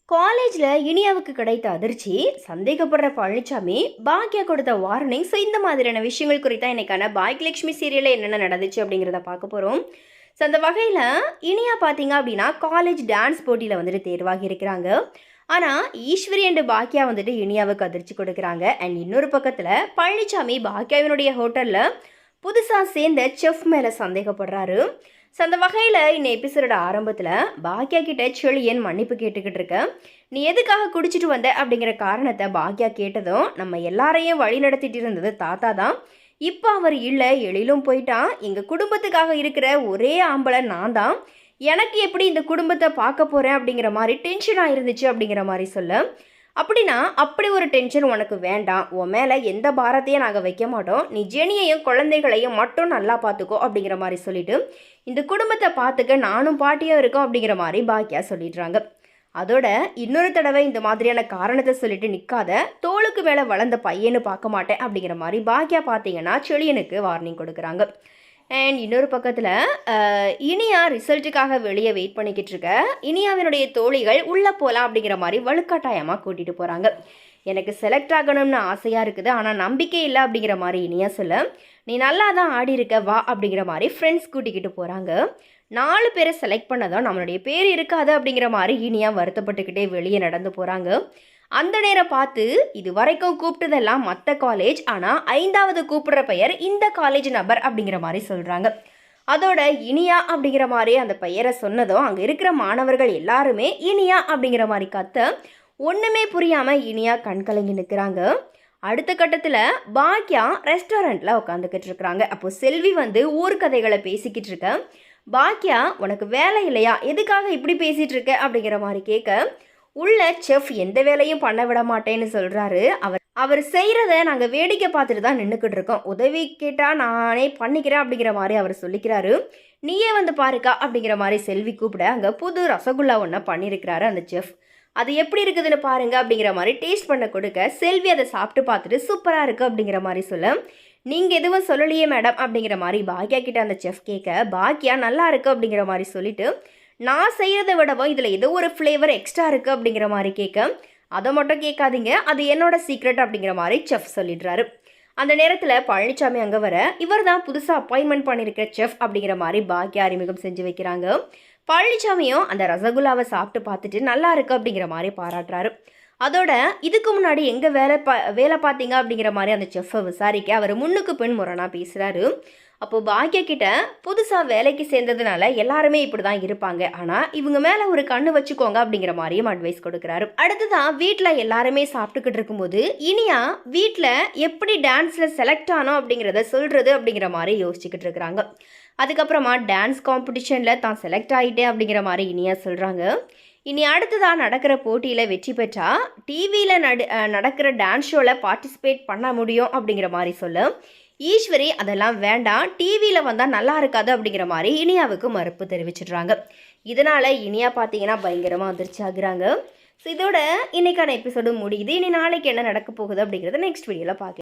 காலேஜில் இனியாவுக்கு கிடைத்த அதிர்ச்சி, சந்தேகப்படுற பழனிசாமி, பாக்கியா கொடுத்த வார்னிங். ஸோ இந்த மாதிரியான விஷயங்கள் குறித்தா இன்னைக்கான பாக்யலட்சுமி சீரியலில் என்னென்ன நடந்துச்சு அப்படிங்கிறத பார்க்க போகிறோம். ஸோ அந்த வகையில் இனியா பார்த்தீங்க அப்படின்னா காலேஜ் டான்ஸ் போட்டியில் வந்துட்டு தேர்வாகி இருக்கிறாங்க. ஆனால் ஈஸ்வரி அண்டு பாக்கியா வந்துட்டு இனியாவுக்கு அதிர்ச்சி கொடுக்குறாங்க. அண்ட் இன்னொரு பக்கத்தில் பழனிசாமி பாக்கியாவினுடைய ஹோட்டலில் புதுசாக சேர்ந்த செஃப் மேலே சந்தேகப்படுறாரு. ஸோ அந்த வகையில் இந்த எபிசோட ஆரம்பத்தில் பாக்கியா கிட்ட செழியன் மன்னிப்பு கேட்டுக்கிட்டு இருக்க, நீ எதுக்காக குடிச்சிட்டு வந்த அப்படிங்கிற காரணத்தை பாக்கியா கேட்டதும், நம்ம எல்லாரையும் வழி நடத்திட்டு இருந்தது தாத்தா தான், இப்போ அவர் இல்லை, எழிலும் போயிட்டான், எங்கள் குடும்பத்துக்காக இருக்கிற ஒரே ஆம்பளை நான் தான், எனக்கு எப்படி இந்த குடும்பத்தை பார்க்க போகிறேன் அப்படிங்கிற மாதிரி டென்ஷனாக இருந்துச்சு அப்படிங்கிற மாதிரி சொல்ல, அப்படின்னா அப்படி ஒரு டென்ஷன் உனக்கு வேண்டாம், உன் மேலே எந்த பாரத்தையும் நாங்கள் வைக்க மாட்டோம், நீ ஜெனியையும் குழந்தைகளையும் மட்டும் நல்லா பார்த்துக்கோ அப்படிங்கிற மாதிரி சொல்லிட்டு, இந்த குடும்பத்தை பார்த்துக்க நானும் பாட்டியும் இருக்கோம் அப்படிங்கிற மாதிரி பாக்கியா சொல்லிடுறாங்க. அதோட இன்னொரு தடவை இந்த மாதிரியான காரணத்தை சொல்லிட்டு நிற்காத, தோளுக்கு மேலே வளர்ந்த பையன்னு பார்க்க மாட்டேன் அப்படிங்கிற மாதிரி பாக்கியா பார்த்தீங்கன்னா செழியனுக்கு வார்னிங் கொடுக்குறாங்க. அண்ட் இன்னொரு பக்கத்தில் இனியா ரிசல்ட்டுக்காக வெளியே வெயிட் பண்ணிக்கிட்டு இருக்க இனியாவினுடைய தோழிகள் உள்ளே போகலாம் அப்படிங்கிற மாதிரி வலுக்கட்டாயமாக கூட்டிகிட்டு போகிறாங்க. எனக்கு செலக்ட் ஆகணும்னு ஆசையாக இருக்குது, ஆனால் நம்பிக்கை இல்லை அப்படிங்கிற மாதிரி இனியா சொல்ல, நீ நல்லா தான் ஆடி இருக்க வா அப்படிங்கிற மாதிரி ஃப்ரெண்ட்ஸ் கூட்டிக்கிட்டு போகிறாங்க. 4 பேரை செலக்ட் பண்ணதும் நம்மளுடைய பேர் இருக்காது அப்படிங்கிற மாதிரி இனியா வருத்தப்பட்டுக்கிட்டே வெளியே நடந்து போகிறாங்க. அந்த நேரம் பார்த்து இது வரைக்கும் கூப்பிட்டதெல்லாம் மற்ற காலேஜ், ஆனால் 5வது கூப்பிடுற பெயர் இந்த காலேஜ் நபர் அப்படிங்கிற மாதிரி சொல்கிறாங்க. அதோட இனியா அப்படிங்கிற மாதிரி அந்த பெயரை சொன்னதும் அங்கே இருக்கிற மாணவர்கள் எல்லாருமே இனியா அப்படிங்கிற மாதிரி கத்த, ஒன்றுமே புரியாமல் இனியா கண்கலங்கி நிற்கிறாங்க. அடுத்த கட்டத்தில் பாக்கியா ரெஸ்டாரண்ட்டில் உட்காந்துக்கிட்டு இருக்கிறாங்க. அப்போது செல்வி வந்து ஊர்கதைகளை பேசிக்கிட்டு இருக்க, பாக்கியா உனக்கு வேலை இல்லையா, எதுக்காக இப்படி பேசிகிட்டு இருக்க அப்படிங்கிற மாதிரி கேட்க, உள்ள செஃப் எந்த வேலையும் பண்ண விட மாட்டேன்னு சொல்கிறாரு. அவர் செய்கிறத நாங்கள் வேடிக்கை பார்த்துட்டு தான் நின்றுக்கிட்டு இருக்கோம், உதவி கேட்டால் நானே பண்ணிக்கிறேன் அப்படிங்கிற மாதிரி அவர் சொல்லிக்கிறாரு. நீயே வந்து பாருக்கா அப்படிங்கிற மாதிரி செல்வி கூப்பிட, அங்கே புது ரசகுல்லா ஒன்று பண்ணியிருக்கிறாரு அந்த செஃப். அது எப்படி இருக்குதுன்னு பாருங்க அப்படிங்கிற மாதிரி டேஸ்ட் பண்ண கொடுக்க, செல்வி அதை சாப்பிட்டு பார்த்துட்டு சூப்பராக இருக்குது அப்படிங்கிற மாதிரி சொல்ல, நீங்கள் எதுவும் சொல்லலையே மேடம் அப்படிங்கிற மாதிரி பாக்கியா கிட்ட அந்த செஃப் கேட்க, பாக்கியா நல்லா இருக்குது அப்படிங்கிற மாதிரி சொல்லிட்டு, நான் செய்கிறத விடவும் இதில் ஏதோ ஒரு ஃப்ளேவர் எக்ஸ்ட்ரா இருக்குது அப்படிங்கிற மாதிரி கேட்க, அதை மட்டும் கேட்காதீங்க, அது என்னோட சீக்ரெட் அப்படிங்கிற மாதிரி செஃப் சொல்லிடுறாரு. அந்த நேரத்தில் பழனிசாமி அங்கே வர, இவர் தான் புதுசாக அப்பாயின்மெண்ட் பண்ணியிருக்கிற செஃப் அப்படிங்கிற மாதிரி பாக்கியா அறிமுகம் செஞ்சு வைக்கிறாங்க. பழனிசாமியும் அந்த ரசகுல்லாவை சாப்பிட்டு பார்த்துட்டு நல்லா இருக்குது அப்படிங்கிற மாதிரி பாராட்டுறாரு. அதோட இதுக்கு முன்னாடி எங்கே வேலை பார்த்தீங்க அப்படிங்கிற மாதிரி அந்த செஃப்பை விசாரிக்க, அவர் முன்னுக்கு பின் முரணாக பேசுகிறாரு. அப்போது பாக்கியா கிட்ட புதுசாக வேலைக்கு சேர்ந்ததுனால எல்லாருமே இப்படி தான் இருப்பாங்க, ஆனால் இவங்க மேலே ஒரு கண்ணு வச்சுக்கோங்க அப்படிங்கிற மாதிரியும் அட்வைஸ் கொடுக்குறாரு. அடுத்துதான் வீட்டில் எல்லாருமே சாப்பிட்டுக்கிட்டு இருக்கும்போது இனியா வீட்டில் எப்படி டான்ஸில் செலக்ட் ஆனோம் அப்படிங்கிறத சொல்கிறது அப்படிங்கிற மாதிரி யோசிச்சுக்கிட்டு இருக்கிறாங்க. அதுக்கப்புறமா டான்ஸ் காம்படிஷனில் தான் செலக்ட் ஆகிட்டேன் அப்படிங்கிற மாதிரி இனியா சொல்கிறாங்க. இனி அடுத்ததாக நடக்கிற போட்டியில் வெற்றி பெற்றா டிவியில் நடக்கிற டான்ஸ் ஷோவில் பார்ட்டிசிபேட் பண்ண முடியும் அப்படிங்கிற மாதிரி சொல்ல, ஈஸ்வரி அதெல்லாம் வேண்டாம், டிவியில் வந்தால் நல்லா இருக்காது அப்படிங்கிற மாதிரி இனியாவுக்கு மறுப்பு தெரிவிச்சிடுறாங்க. இதனால் இனியா பார்த்தீங்கன்னா பயங்கரமாக அதிர்ச்சி ஆகுறாங்க. ஸோ இதோட இன்னைக்கான எபிசோடு முடியுது. இனி நாளைக்கு என்ன நடக்க போகுது அப்படிங்கிறத நெக்ஸ்ட் வீடியோவில் பார்க்கலாம்.